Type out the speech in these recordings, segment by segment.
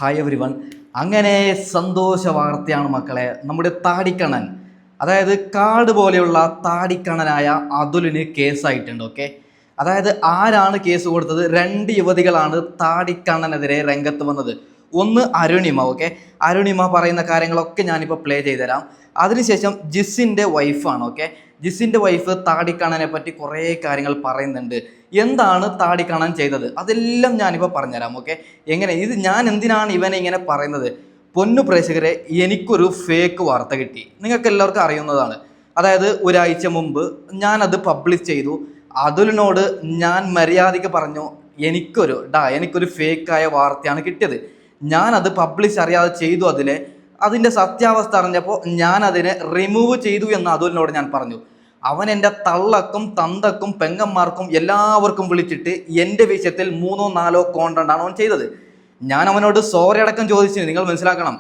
Hi every one. അങ്ങനെ സന്തോഷ വാർത്തയാണ് മക്കളെ. നമ്മുടെ താടിക്കണ്ണൻ, അതായത് കാട് പോലെയുള്ള താടിക്കണ്ണനായ അതുലിന് കേസായിട്ടുണ്ട്. ഓക്കെ, അതായത് ആരാണ് കേസ് കൊടുത്തത്? 2 യുവതികളാണ് താടിക്കണ്ണനെതിരെ രംഗത്ത് വന്നത്. ഒന്ന് അരുണിമ. ഓക്കെ, അരുണിമ പറയുന്ന കാര്യങ്ങളൊക്കെ ഞാനിപ്പോൾ പ്ലേ ചെയ്തുതരാം. അതിനുശേഷം ജിസിൻ്റെ വൈഫാണ്. ഓക്കെ, ജിസിൻ്റെ വൈഫ് താടിക്കണ്ണനെ പറ്റി കുറേ കാര്യങ്ങൾ പറയുന്നുണ്ട്. എന്താണ് താടിക്കണ്ണൻ ചെയ്തത് അതെല്ലാം ഞാനിപ്പോൾ പറഞ്ഞുതരാം. ഓക്കെ, എങ്ങനെ ഇത് ഞാൻ എന്തിനാണ് ഇവനെ ഇങ്ങനെ പറയുന്നത്? പൊന്നു പ്രേക്ഷകരെ, എനിക്കൊരു ഫേക്ക് വാർത്ത കിട്ടി. നിങ്ങൾക്ക് എല്ലാവർക്കും അറിയുന്നതാണ്. അതായത് ഒരാഴ്ച മുമ്പ് ഞാനത് പബ്ലിഷ് ചെയ്തു. അതുലിനോട് ഞാൻ മര്യാദയ്ക്ക് പറഞ്ഞു, എനിക്കൊരു ഫേക്കായ വാർത്തയാണ് കിട്ടിയത്. ഞാനത് പബ്ലിഷ് അറിയാതെ ചെയ്തു. അതിൻ്റെ സത്യാവസ്ഥ അറിഞ്ഞപ്പോൾ ഞാനതിനെ റിമൂവ് ചെയ്തു എന്ന് അതുലിനോട് ഞാൻ പറഞ്ഞു. അവൻ എൻ്റെ തള്ളക്കും തന്തക്കും പെങ്ങന്മാർക്കും എല്ലാവർക്കും വിളിച്ചിട്ട് എൻ്റെ വിഷയത്തിൽ 3-4 കോണ്ടന്റാണ് അവൻ ചെയ്തത്. ഞാൻ അവനോട് സോറി അടക്കം ചോദിച്ചു, നിങ്ങൾ മനസ്സിലാക്കണം.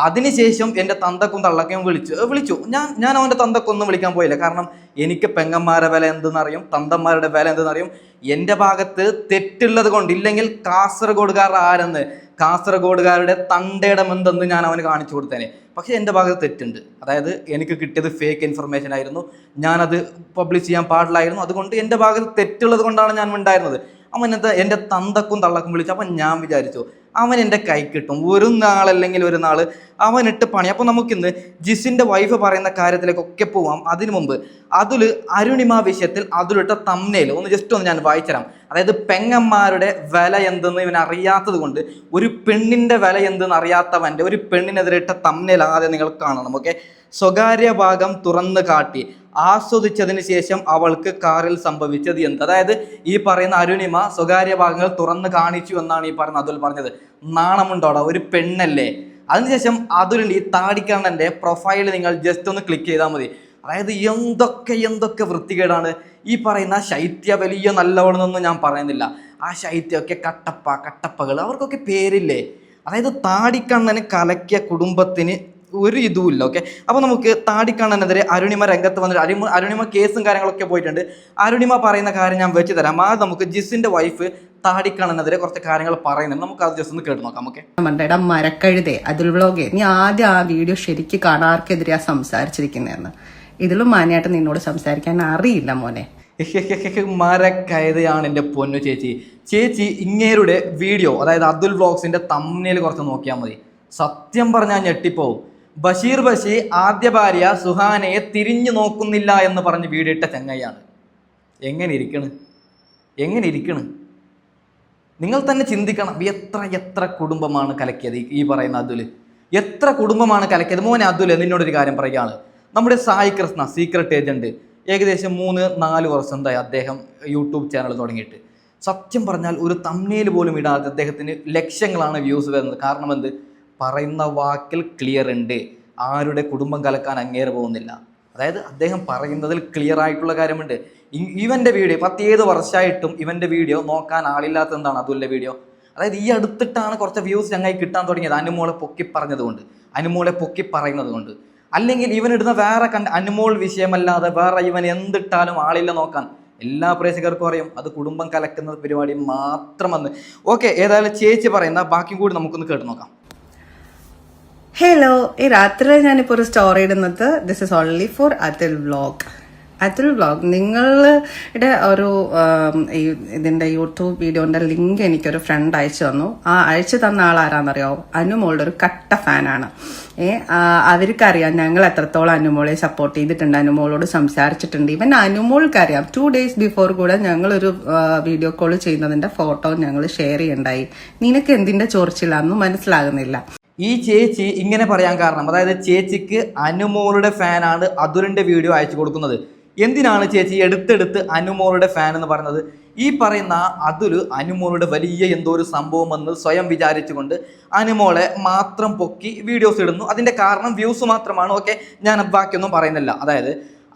അതിനുശേഷം എൻ്റെ തന്തക്കും തള്ളക്കും വിളിച്ചു. ഞാൻ അവൻ്റെ തന്തക്കൊന്നും വിളിക്കാൻ പോയില്ല. കാരണം എനിക്ക് പെങ്ങന്മാരുടെ വില എന്തെന്നറിയും, തന്തന്മാരുടെ വില എന്തെന്നറിയും. എൻ്റെ ഭാഗത്ത് തെറ്റുള്ളത് കൊണ്ട്, ഇല്ലെങ്കിൽ കാസർഗോഡുകാർ ആരെന്ന്, കാസർഗോഡുകാരുടെ തണ്ടയിടം എന്തെന്ന് ഞാൻ അവന് കാണിച്ചു കൊടുത്തേനെ. പക്ഷേ എൻ്റെ ഭാഗത്ത് തെറ്റുണ്ട്. അതായത് എനിക്ക് കിട്ടിയത് ഫേക്ക് ഇൻഫർമേഷൻ ആയിരുന്നു. ഞാനത് പബ്ലിഷ് ചെയ്യാൻ പാടില്ലായിരുന്നു. അതുകൊണ്ട് എൻ്റെ ഭാഗത്ത് തെറ്റുള്ളത് കൊണ്ടാണ് ഞാൻ ഉണ്ടായിരുന്നത്. അവൻ എൻ്റെ തന്തക്കും തള്ളക്കും വിളിച്ചു. അപ്പം ഞാൻ വിചാരിച്ചു അവൻ എൻ്റെ കൈ കിട്ടും ഒരു നാളല്ലെങ്കിൽ ഒരു നാൾ അവനിട്ട് പണി. അപ്പോൾ നമുക്കിന്ന് ജിസിൻ്റെ വൈഫ് പറയുന്ന കാര്യത്തിലേക്കൊക്കെ പോവാം. അതിനു മുമ്പ് അരുണിമ വിഷയത്തിൽ അതിലിട്ട തംബ്നെയിൽ ഒന്ന് ഞാൻ വായിച്ചുതരാം. അതായത് പെങ്ങന്മാരുടെ വില എന്തെന്ന് ഇവൻ അറിയാത്തത് കൊണ്ട്, ഒരു പെണ്ണിൻ്റെ വില എന്തെന്ന് അറിയാത്തവൻ്റെ ഒരു പെണ്ണിനെതിരെ ഇട്ട തംബ്നെയിൽ ആദ്യം നിങ്ങൾ കാണണം. ഓക്കെ, സ്വകാര്യ ഭാഗം തുറന്നു കാട്ടി ആസ്വദിച്ചതിന് ശേഷം അവൾക്ക് കാറിൽ സംഭവിച്ചത് എന്ത്? അതായത് ഈ പറയുന്ന അരുണിമ സ്വകാര്യ ഭാഗങ്ങൾ തുറന്ന് കാണിച്ചു എന്നാണ് ഈ പറയുന്ന അതുൽ പറഞ്ഞത്. നാണമുണ്ടോടാ, ഒരു പെണ്ണല്ലേ? അതിനുശേഷം അതുലിൻ്റെ ഈ താടിക്കണ്ണൻ്റെ പ്രൊഫൈൽ നിങ്ങൾ ജസ്റ്റ് ഒന്ന് ക്ലിക്ക് ചെയ്താൽ മതി. അതായത് എന്തൊക്കെ വൃത്തികേടാണ് ഈ പറയുന്ന. ശൈത്യ വലിയ നല്ലവണെന്നൊന്നും ഞാൻ പറയുന്നില്ല. ആ ശൈത്യമൊക്കെ കട്ടപ്പകൾ അവർക്കൊക്കെ പേരില്ലേ? അതായത് താടിക്കണ്ണന് കലക്കിയ കുടുംബത്തിന് ഒരു ഇതുമില്ല. ഓക്കെ, അപ്പോൾ നമുക്ക് താടിക്കണ്ണനെതിരെ അരുണിമ രംഗത്ത് വന്നിട്ട് അരുണിമ കേസും കാര്യങ്ങളൊക്കെ പോയിട്ടുണ്ട്. അരുണിമ പറയുന്ന കാര്യം ഞാൻ വെച്ച് തരാം. അത് നമുക്ക് ജിസിൻ്റെ വൈഫ് താടിക്കണ്ണനെതിരെ കുറച്ച് കാര്യങ്ങൾ പറയുന്നുണ്ട്. നമുക്ക് അത് ജസ്റ്റ് ഒന്ന് കേട്ട് നോക്കാം. ഓക്കെ, എടാ മരക്കഴുതേ, അതിൽ വ്ളോഗേ, നീ ആദ്യം ആ വീഡിയോ ശരിക്കും കാണാർക്കെതിരെയാ സംസാരിച്ചിരിക്കുന്നതെന്ന്. ഇതിലും മാന്യമായിട്ട് നിന്നോട് സംസാരിക്കാൻ അറിയില്ല മോനെ. മരക്കഴുതയാണ് എൻ്റെ പൊന്നു ചേച്ചി. ഇങ്ങേരുടെ വീഡിയോ, അതായത് അതുൽ വ്ളോഗ്സിൻ്റെ തംബ്നെയിൽ കുറച്ച് നോക്കിയാൽ മതി. സത്യം പറഞ്ഞാൽ ഞെട്ടിപ്പോവും. ബഷീർ ആദ്യ ഭാര്യ സുഹാനയെ തിരിഞ്ഞു നോക്കുന്നില്ല എന്ന് പറഞ്ഞ് വീഡിയോ ഇട്ട ചങ്ങയാണ്. എങ്ങനെ ഇരിക്കണ്? നിങ്ങൾ തന്നെ ചിന്തിക്കണം. എത്ര കുടുംബമാണ് കലക്കിയത് ഈ പറയുന്ന അതുൽ? എത്ര കുടുംബമാണ് കലക്കിയത്? മോനെ അതുൽ, നിന്നോടൊരു കാര്യം പറയുകയാണ്. നമ്മുടെ സായി കൃഷ്ണ സീക്രട്ട് ഏജന്റ് ഏകദേശം 3-4 വർഷം എന്തായി അദ്ദേഹം യൂട്യൂബ് ചാനൽ തുടങ്ങിയിട്ട്. സത്യം പറഞ്ഞാൽ ഒരു തംബ്നെയിൽ പോലും ഇടാതെ അദ്ദേഹത്തിന് ലക്ഷങ്ങളാണ് വ്യൂസ് വരുന്നത്. കാരണം എന്ത്? പറയുന്ന വാക്കിൽ ക്ലിയർ ഉണ്ട്. ആരുടെ കുടുംബം കലക്കാൻ അങ്ങേറെ പോകുന്നില്ല. അതായത് അദ്ദേഹം പറയുന്നതിൽ ക്ലിയർ ആയിട്ടുള്ള കാര്യമുണ്ട്. ഇവൻ്റെ വീഡിയോ 17 വർഷമായിട്ടും ഇവൻ്റെ വീഡിയോ നോക്കാൻ ആളില്ലാത്ത എന്താണ് അതുലിൻ്റെ വീഡിയോ. അതായത് ഈ അടുത്തിട്ടാണ് കുറച്ച് വ്യൂസ് ഞങ്ങൾ കിട്ടാൻ തുടങ്ങിയത്. അനുമോളെ പൊക്കി പറയുന്നത് കൊണ്ട്. അല്ലെങ്കിൽ ഇവനിടുന്ന വേറെ അനുമോൾ വിഷയമല്ലാതെ വേറെ ഇവൻ എന്തിട്ടാലും ആളില്ല നോക്കാൻ. എല്ലാ പ്രേക്ഷകർക്കും അറിയും അത് കുടുംബം കലക്കുന്ന പരിപാടി മാത്രമെന്ന്. ഓക്കെ, ഏതായാലും ചേച്ചി പറയുന്ന ബാക്കി കൂടി നമുക്കൊന്ന് കേട്ട് നോക്കാം. ഹലോ, ഈ രാത്രി ഞാനിപ്പോൾ ഒരു സ്റ്റോറി ഇടുന്നത് this is only for Atul vlog. നിങ്ങളുടെ ഒരു ഇതിന്റെ യൂട്യൂബ് വീഡിയോന്റെ ലിങ്ക് എനിക്കൊരു ഫ്രണ്ട് അയച്ചു തന്നു. ആ അയച്ചു തന്ന ആൾ ആരാന്നറിയോ? അനുമോളുടെ ഒരു കട്ട ഫാനാണ്. അവർക്കറിയാം ഞങ്ങൾ എത്രത്തോളം അനുമോളെ സപ്പോർട്ട് ചെയ്തിട്ടുണ്ട്, അനുമോളോട് സംസാരിച്ചിട്ടുണ്ട്. ഇവൻ അനുമോൾക്കറിയാം. 2 days ബിഫോർ കൂടെ ഞങ്ങളൊരു വീഡിയോ കോൾ ചെയ്യുന്നതിന്റെ ഫോട്ടോ ഞങ്ങൾ ഷെയർ ചെയ്യണ്ടായി. നിനക്ക് എന്തിന്റെ ചോർച്ചില്ലാന്നും മനസ്സിലാകുന്നില്ല. ഈ ചേച്ചി ഇങ്ങനെ പറയാൻ കാരണം, അതായത് ചേച്ചിക്ക് അനുമോളുടെ ഫാനാണ് അതുലിൻ്റെ വീഡിയോ അയച്ചു കൊടുക്കുന്നത്. എന്തിനാണ് ചേച്ചി എടുത്തെടുത്ത് അനുമോളുടെ ഫാൻ എന്ന് പറയുന്നത്? ഈ പറയുന്ന അനുമോളുടെ വലിയ എന്തോ ഒരു സംഭവം എന്ന് സ്വയം വിചാരിച്ചുകൊണ്ട് അനുമോളെ മാത്രം പൊക്കി വീഡിയോസ് ഇടുന്നു. അതിൻ്റെ കാരണം വ്യൂസ് മാത്രമാണ്. ഓക്കെ, ഞാൻ ബാക്കിയൊന്നും പറയുന്നില്ല. അതായത്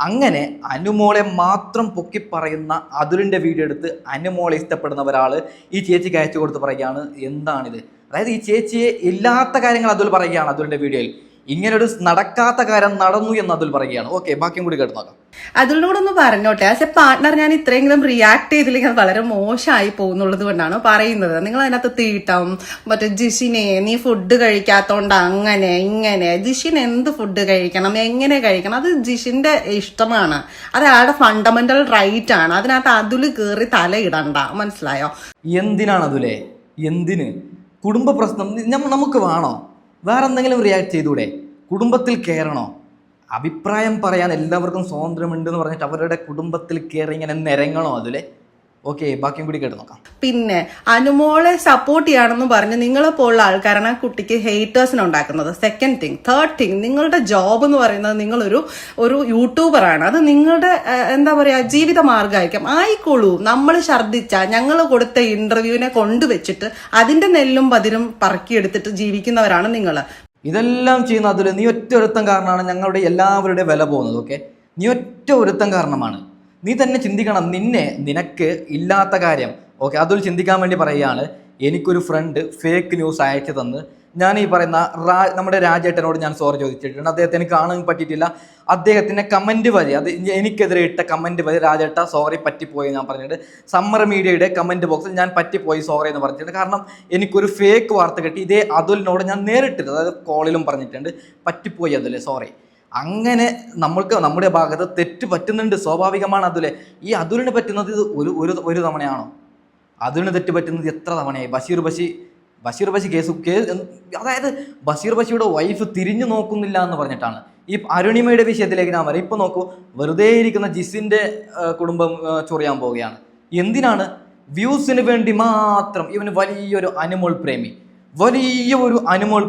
അങ്ങനെ അനുമോളെ മാത്രം പൊക്കി പറയുന്ന അതുലിൻ്റെ വീഡിയോ എടുത്ത് അനുമോളെ ഇഷ്ടപ്പെടുന്ന ഒരാൾ ഈ ചേച്ചിക്ക് അയച്ചു കൊടുത്ത് പറയുകയാണ് എന്താണിത്? അതായത് ഈ ചേച്ചിയെ ഇല്ലാത്ത കാര്യങ്ങൾ അതുൽ പറയുകയാണ് അതുലിൻ്റെ വീഡിയോയിൽ. ഇങ്ങനൊരു നടക്കാത്ത കാര്യം നടന്നു എന്ന് അതുൽ പറയുകയാണ്. ഓക്കെ, ബാക്കിയും കൂടി കേട്ട് നോക്കാം. അതിലൂടൊന്ന് പറഞ്ഞോട്ടെ, ആസ് എ പാർട്ട്ണർ ഞാൻ ഇത്രയെങ്കിലും റിയാക്ട് ചെയ്തില്ലെങ്കിൽ അത് വളരെ മോശമായി പോകുന്നുള്ളത് കൊണ്ടാണ് പറയുന്നത്. നിങ്ങൾ അതിനകത്ത് തീട്ടം മറ്റേ ജിഷിനെ നീ ഫുഡ് കഴിക്കാത്തോണ്ട് അങ്ങനെ ഇങ്ങനെ, ജിഷിൻ എന്ത് ഫുഡ് കഴിക്കണം എങ്ങനെ കഴിക്കണം അത് ജിഷിന്റെ ഇഷ്ടമാണ്, അത് അയാളുടെ ഫണ്ടമെന്റൽ റൈറ്റ് ആണ്. അതിനകത്ത് അതുല് കയറി തലയിടണ്ട, മനസ്സിലായോ? എന്തിനാണ് അതുലേ? എന്തിന്? കുടുംബ പ്രശ്നം നമുക്ക് വേണോ? വേറെ എന്തെങ്കിലും റിയാക്ട് ചെയ്തൂടെ? കുടുംബത്തിൽ കയറണോ? അഭിപ്രായം പറയാൻ എല്ലാവർക്കും സ്വാതന്ത്ര്യമുണ്ടെന്ന് പറഞ്ഞിട്ട് അവരുടെ കുടുംബത്തിൽ കയറി ഇങ്ങനെ നിരങ്ങണോ അതിലെ? ഓക്കെ, ബാക്കിയും കൂടി കേട്ട് നോക്കാം. പിന്നെ അനുമോളെ സപ്പോർട്ട് ചെയ്യാണെന്ന് പറഞ്ഞ് നിങ്ങളെ പോലുള്ള ആൾക്കാരാണ് ആ കുട്ടിക്ക് ഹേറ്റേഴ്സിനെ ഉണ്ടാക്കുന്നത്. Second thing. തേർഡ് തിങ്, നിങ്ങളുടെ ജോബ് എന്ന് പറയുന്നത് നിങ്ങളൊരു യൂട്യൂബറാണ്. അത് നിങ്ങളുടെ എന്താ പറയാ ജീവിത മാർഗമായിരിക്കും. ആയിക്കോളൂ, നമ്മൾ ഛർദ്ദിച്ച ഞങ്ങൾ കൊടുത്ത ഇന്റർവ്യൂവിനെ കൊണ്ടുവച്ചിട്ട് അതിന്റെ നെല്ലും പതിരും പറക്കിയെടുത്തിട്ട് ജീവിക്കുന്നവരാണ് നിങ്ങൾ. ഇതെല്ലാം ചെയ്യുന്ന അതിൽ നീ ഒറ്റ ഒരുത്തം കാരണമാണ് ഞങ്ങളുടെ എല്ലാവരുടെ വില പോകുന്നത്. ഓക്കെ, നീ ഒറ്റ ഒരുത്തം കാരണമാണ്. നീ തന്നെ ചിന്തിക്കണം, നിനക്ക് ഇല്ലാത്ത കാര്യം. ഓക്കെ, അതിൽ ചിന്തിക്കാൻ വേണ്ടി പറയുകയാണ്. എനിക്കൊരു ഫ്രണ്ട് ഫേക്ക് ന്യൂസ് അയച്ചു തന്ന് ഞാൻ ഈ പറയുന്ന നമ്മുടെ രാജേട്ടനോട് ഞാൻ സോറി ചോദിച്ചിട്ടുണ്ട്. അദ്ദേഹത്തിന് കാണാൻ പറ്റിയിട്ടില്ല. അദ്ദേഹത്തിൻ്റെ കമൻറ്റ് വഴി, അത് എനിക്കെതിരെ ഇട്ട കമൻറ്റ് വഴി രാജേട്ട സോറി പറ്റിപ്പോയി ഞാൻ പറഞ്ഞിട്ട് സമ്മർ മീഡിയയുടെ കമൻറ്റ് ബോക്സിൽ ഞാൻ പറ്റിപ്പോയി സോറി എന്ന് പറഞ്ഞിട്ടുണ്ട്. കാരണം എനിക്കൊരു ഫേക്ക് വാർത്ത കിട്ടി. ഇതേ അതുലിനോട് ഞാൻ നേരിട്ട്, അതായത് കോളിലും പറഞ്ഞിട്ടുണ്ട്, പറ്റിപ്പോയി അതുലെ സോറി. അങ്ങനെ നമ്മൾക്ക് നമ്മുടെ ഭാഗത്ത് തെറ്റ് പറ്റുന്നുണ്ട്, സ്വാഭാവികമാണ് അതുലെ. ഈ അതുലിന് പറ്റുന്നത് ഇത് ഒരു തവണയാണോ? അതുലിന് തെറ്റ് പറ്റുന്നത് എത്ര തവണയായി? ബഷീർ ബഷി കേസ്, അതായത് ബഷീർ ബഷിയുടെ വൈഫ് തിരിഞ്ഞു നോക്കുന്നില്ല എന്ന് പറഞ്ഞിട്ടാണ്. ഈ അരുണിമയുടെ വിഷയത്തിലേക്ക് ഞാൻ വരാം. ഇപ്പൊ നോക്കൂ, വെറുതെ ഇരിക്കുന്ന ജിസിന്റെ കുടുംബം ചൊറിയാൻ പോവുകയാണ്. എന്തിനാണ്? വ്യൂസിന് വേണ്ടി മാത്രം. ഇവന് വലിയൊരു അനിമൽ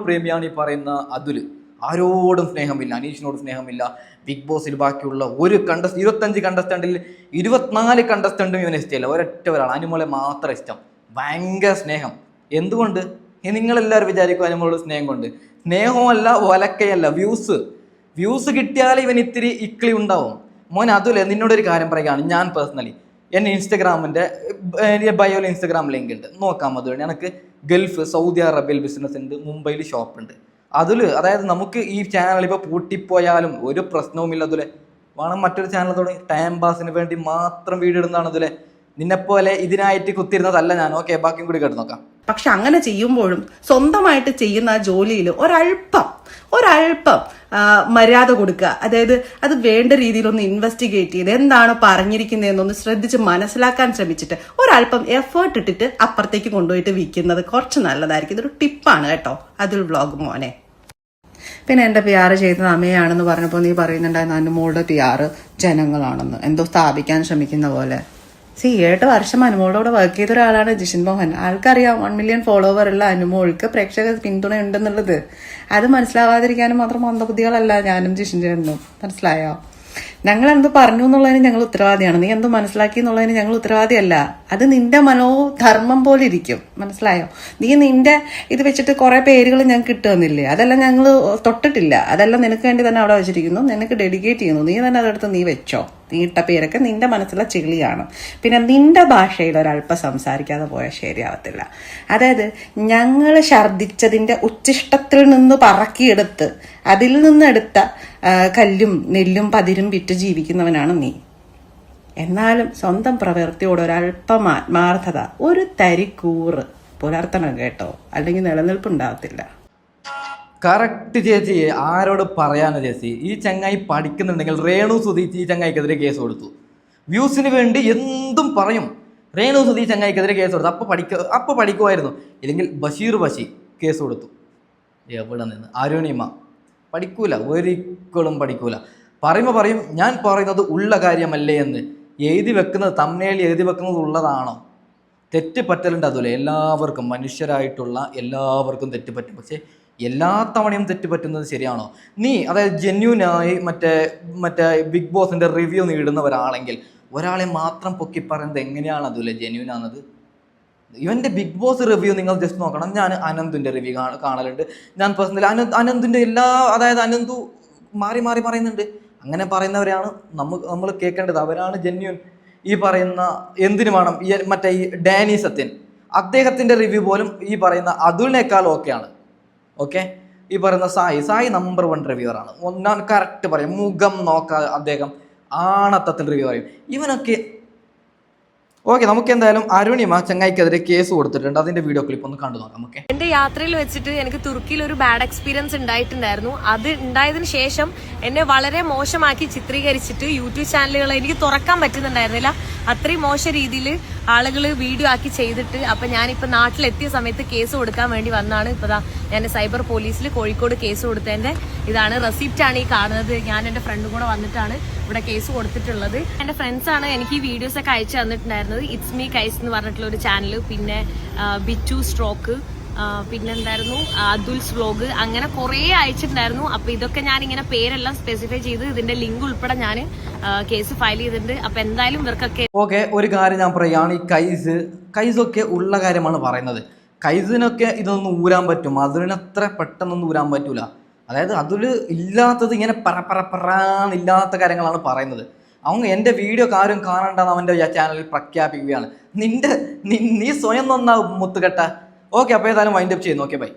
പ്രേമിയാണ് ഈ പറയുന്ന അതുല്. ആരോടും സ്നേഹമില്ല, അനീഷിനോട് സ്നേഹമില്ല. ബിഗ് ബോസിൽ ബാക്കിയുള്ള 25 കണ്ടസ്റ്റന്റിൽ 24 കണ്ടസ്റ്റന്റും ഇവന് ഇഷ്ടമില്ല. ഒരൊറ്റ ഒരാൾ, അനുമോളെ മാത്രം ഇഷ്ടം. ഭയങ്കര സ്നേഹം. എന്തുകൊണ്ട്? നിങ്ങളെല്ലാവരും വിചാരിക്കും അനുമോളോട് സ്നേഹം കൊണ്ട്. സ്നേഹമല്ല, ഒലക്കയല്ല, വ്യൂസ് കിട്ടിയാൽ ഇവൻ ഇത്തിരി ഇക്ലി ഉണ്ടാവും. മോൻ അതുലെ, നിന്നോടൊരു കാര്യം പറയുകയാണ്. ഞാൻ പേഴ്സണലി എൻ്റെ ഇൻസ്റ്റഗ്രാമിൻ്റെ ബയോയിൽ ഇൻസ്റ്റഗ്രാം ലിങ്ക് ഉണ്ട്, നോക്കാം. അതുകൊണ്ട് എനിക്ക് ഗൾഫ് സൗദി അറേബ്യയിൽ ബിസിനസ് ഉണ്ട്, മുംബൈയിൽ ഷോപ്പുണ്ട്. അതായത് നമുക്ക് ഈ ചാനൽ ഇപ്പോൾ പൂട്ടിപ്പോയാലും ഒരു പ്രശ്നവുമില്ല അതുലെ. വേണം മറ്റൊരു ചാനൽ തുടങ്ങി ടൈം പാസിന് വേണ്ടി മാത്രം വീഡിയോ ഇടുന്നതാണ് അതുലെ. നിന്നെപ്പോലെ ഇതിനായിട്ട് കുത്തിരുന്നതല്ല ഞാൻ. ഓക്കെ, ബാക്കിയും കൂടി കേട്ട് നോക്കാം. പക്ഷെ അങ്ങനെ ചെയ്യുമ്പോഴും സ്വന്തമായിട്ട് ചെയ്യുന്ന ആ ജോലിയിൽ ഒരൽപ്പം മര്യാദ കൊടുക്കുക. അതായത് അത് വേണ്ട രീതിയിലൊന്ന് ഇൻവെസ്റ്റിഗേറ്റ് ചെയ്ത് എന്താണ് പറഞ്ഞിരിക്കുന്നതെന്നൊന്ന് ശ്രദ്ധിച്ച് മനസ്സിലാക്കാൻ ശ്രമിച്ചിട്ട് ഒരൽപ്പം എഫേർട്ട് ഇട്ടിട്ട് അപ്പുറത്തേക്ക് കൊണ്ടുപോയിട്ട് വിൽക്കുന്നത് കുറച്ച് നല്ലതായിരിക്കും. ഇതൊരു ടിപ്പാണ് കേട്ടോ അതിൽ വ്ളോഗ് മോനെ. പിന്നെ എന്റെ PR ചെയ്തത് അമ്മയാണെന്ന് പറഞ്ഞപ്പോൾ നീ പറയുന്നുണ്ടായിരുന്നു അനുമോളുടെ PR ജനങ്ങളാണെന്ന്, എന്തോ സ്ഥാപിക്കാൻ ശ്രമിക്കുന്ന പോലെ. 7 വർഷം അനുമോളോട് വർക്ക് ചെയ്ത ഒരാളാണ് ജിഷിൻ മോഹൻ. ആൾക്കറിയാം 1 മില്യൺ ഫോളോവർ ഉള്ള അനുമോൾക്ക് പ്രേക്ഷക പിന്തുണ ഉണ്ടെന്നുള്ളത്. അത് മനസ്സിലാവാതിരിക്കാനും മാത്രം മന്ദബുദ്ധികളല്ല ഞാനും ജിഷിൻ ചേട്ടനും, മനസ്സിലായോ? ഞങ്ങൾ എന്ത് പറഞ്ഞു എന്നുള്ളതിന് ഞങ്ങൾ ഉത്തരവാദിയാണ്, നീ എന്ത് മനസ്സിലാക്കി എന്നുള്ളതിന് ഞങ്ങൾ ഉത്തരവാദിയല്ല. അത് നിന്റെ മനോധർമ്മം പോലെ ഇരിക്കും, മനസ്സിലായോ? നീ നിന്റെ ഇത് വെച്ചിട്ട് കുറെ പേരുകൾ ഞങ്ങൾക്ക് കിട്ടുന്നില്ലേ, അതെല്ലാം ഞങ്ങൾ തൊട്ടിട്ടില്ല. അതെല്ലാം നിനക്ക് വേണ്ടി തന്നെ അവിടെ വെച്ചിരിക്കുന്നു, നിനക്ക് ഡെഡിക്കേറ്റ് ചെയ്യുന്നു. നീ തന്നെ അതെടുത്ത് നീ വെച്ചോ. നീ ഇട്ട പേരൊക്കെ നിന്റെ മനസ്സിലെ ചെളിയാണ്. പിന്നെ നിന്റെ ഭാഷയിൽ ഒരല്പം സംസാരിക്കാതെ പോയാൽ ശരിയാവത്തില്ല. അതായത് ഞങ്ങൾ ഛർദിച്ചതിന്റെ ഉച്ഛിഷ്ടത്തിൽ നിന്ന് പറക്കിയെടുത്ത് അതിൽ നിന്നെടുത്ത കല്ലും നെല്ലും പതിരും വിറ്റ് ജീവിക്കുന്നവനാണ് നീ. എന്നാലും സ്വന്തം പ്രവൃത്തിയോട് ഒരല്പം ആത്മാർത്ഥത, ഒരു തരിക്കൂറ് പുലർത്തണം കേട്ടോ, അല്ലെങ്കിൽ നിലനിൽപ്പുണ്ടാകത്തില്ല. കറക്റ്റ് ചേച്ചി. ആരോട് പറയാനോ ചേച്ചി? ഈ ചങ്ങായി പഠിക്കുന്നുണ്ടെങ്കിൽ രേണു സുധി ഈ ചങ്ങായിക്കെതിരെ കേസ് കൊടുത്തു. വ്യൂസിന് വേണ്ടി എന്തും പറയും. രേണു സുധി ചങ്ങായിക്കെതിരെ കേസ് കൊടുത്തു. അപ്പോൾ പഠിക്കുമായിരുന്നു. ഇല്ലെങ്കിൽ ബഷീർ ബഷി കേസ് കൊടുത്തു. എവിടെ നിന്ന്? അരുണിമ പഠിക്കൂല, ഒരിക്കലും പഠിക്കൂല. പറയും ഞാൻ പറയുന്നത് ഉള്ള കാര്യമല്ലേ എന്ന്. എഴുതി വെക്കുന്നത്, തമ്മനയിൽ എഴുതി വെക്കുന്നത് ഉള്ളതാണോ? തെറ്റ് പറ്റലുണ്ട് അതുപോലെ. എല്ലാവർക്കും, മനുഷ്യരായിട്ടുള്ള എല്ലാവർക്കും തെറ്റ് പറ്റും. പക്ഷേ എല്ലാ തവണയും തെറ്റ് പറ്റുന്നത് ശരിയാണോ? നീ അതായത് ജെന്യൂനായി മറ്റേ ബിഗ് ബോസിന്റെ റിവ്യൂ നേടുന്ന ഒരാളെങ്കിൽ ഒരാളെ മാത്രം പൊക്കി പറയുന്നത് എങ്ങനെയാണ് അതുപോലെ ജെന്യൂനാണത്? ഇവന്റെ ബിഗ് ബോസ് റിവ്യൂ നിങ്ങൾ ജസ്റ്റ് നോക്കണം. ഞാൻ അനന്തിന്റെ റിവ്യൂ കാണലുണ്ട്. ഞാൻ പേഴ്സണലി അനന്തിന്റെ അതായത് അനന്തു മാറി പറയുന്നുണ്ട്. അങ്ങനെ പറയുന്നവരെയാണ് നമ്മൾ കേൾക്കേണ്ടത്. അവരാണ് ജെന്യൂൻ. ഈ പറയുന്ന എന്തിനു വേണം മറ്റേ ഈ ഡാനി സത്യൻ, അദ്ദേഹത്തിന്റെ റിവ്യൂ പോലും ഈ പറയുന്ന അതുലിനേക്കാൾ ഓക്കെയാണ്. ഓക്കെ, ഈ പറയുന്ന സായി നമ്പർ 1 റിവ്യൂവർ ആണ്. ഞാൻ കറക്റ്റ് പറയും, മുഖം നോക്കാതെ അദ്ദേഹം ആണത്തത്തിൽ റിവ്യൂ പറയും. ഇവനൊക്കെ ഓക്കെ. നമുക്ക് എന്തായാലും അരുണിമ ചങ്ങായിക്കെതിരെ കേസ് കൊടുത്തിട്ടുണ്ട്. അതിന്റെ വീഡിയോ ക്ലിപ്പ് ഒന്ന് കണ്ടു നോക്കാം. ഓക്കെ. എന്റെ യാത്രയിൽ വെച്ചിട്ട് എനിക്ക് തുർക്കിയിൽ ഒരു ബാഡ് എക്സ്പീരിയൻസ് ഉണ്ടായിട്ടുണ്ടായിരുന്നു. അത് ഉണ്ടായതിനു ശേഷം എന്നെ വളരെ മോശമാക്കി ചിത്രീകരിച്ചിട്ട് യൂട്യൂബ് ചാനലുകൾ എനിക്ക് തുറക്കാൻ പറ്റുന്നുണ്ടായിരുന്നില്ല. അത്രയും മോശം രീതിയിൽ ആളുകൾ വീഡിയോ ആക്കി ചെയ്തിട്ട് അപ്പൊ ഞാനിപ്പോ നാട്ടിലെത്തിയ സമയത്ത് കേസ് കൊടുക്കാൻ വേണ്ടി വന്നാണ്. ഇപ്പതാ ഞാൻ സൈബർ പോലീസിൽ കോഴിക്കോട് കേസ് കൊടുത്തതിന്റെ ഇതാണ് റെസിപ്റ്റ് ആണ് ഈ കാണുന്നത്. ഞാൻ എന്റെ ഫ്രണ്ടും കൂടെ വന്നിട്ടാണ് ഇവിടെ കേസ് കൊടുത്തിട്ടുള്ളത്. എന്റെ ഫ്രണ്ട്സ് ആണ് എനിക്ക് ഈ വീഡിയോസ് ഒക്കെ അയച്ചു തന്നിട്ടുണ്ടായിരുന്നത്. ഇറ്റ്സ് മീ കൈസ് എന്ന് പറഞ്ഞിട്ടുള്ള ഒരു ചാനൽ, പിന്നെ ബിറ്റു സ്ട്രോക്ക്, പിന്നെന്തായിരുന്നു അതുൽസ് വ്ലോഗ്, അങ്ങനെ കുറെ അയച്ചിട്ടുണ്ടായിരുന്നു. അപ്പൊ ഇതൊക്കെ ഞാൻ ഇങ്ങനെ പേരെല്ലാം സ്പെസിഫൈ ചെയ്ത് ഇതിന്റെ ലിങ്ക് ഉൾപ്പെടെ ഞാൻ കേസ് ഫയൽ ചെയ്തിട്ടുണ്ട്. അപ്പൊ എന്തായാലും ഇവർക്കൊക്കെ ഓക്കെ. ഒരു കാര്യം ഞാൻ പറയുകയാണ്, ഈ കൈസൊക്കെ ഉള്ള കാര്യമാണ് പറയുന്നത്. കൈസിനൊക്കെ ഇതൊന്നും ഊരാൻ പറ്റും, അതിനത്ര പെട്ടെന്നൊന്നും ഊരാൻ പറ്റൂല. അതായത് അതിൽ ഇല്ലാത്തത് ഇങ്ങനെ പറന്നില്ലാത്ത കാര്യങ്ങളാണ് പറയുന്നത്. അവൻ എൻ്റെ വീഡിയോ ആരും കാണണ്ടെന്ന് അവൻ്റെ ചാനലിൽ പ്രഖ്യാപിക്കുകയാണ്. നീ സ്വയം നന്നാവും മുത്തുകെട്ട. ഓക്കെ, അപ്പോൾ ഏതായാലും വൈൻഡപ്പ് ചെയ്യുന്നു. Okay, by.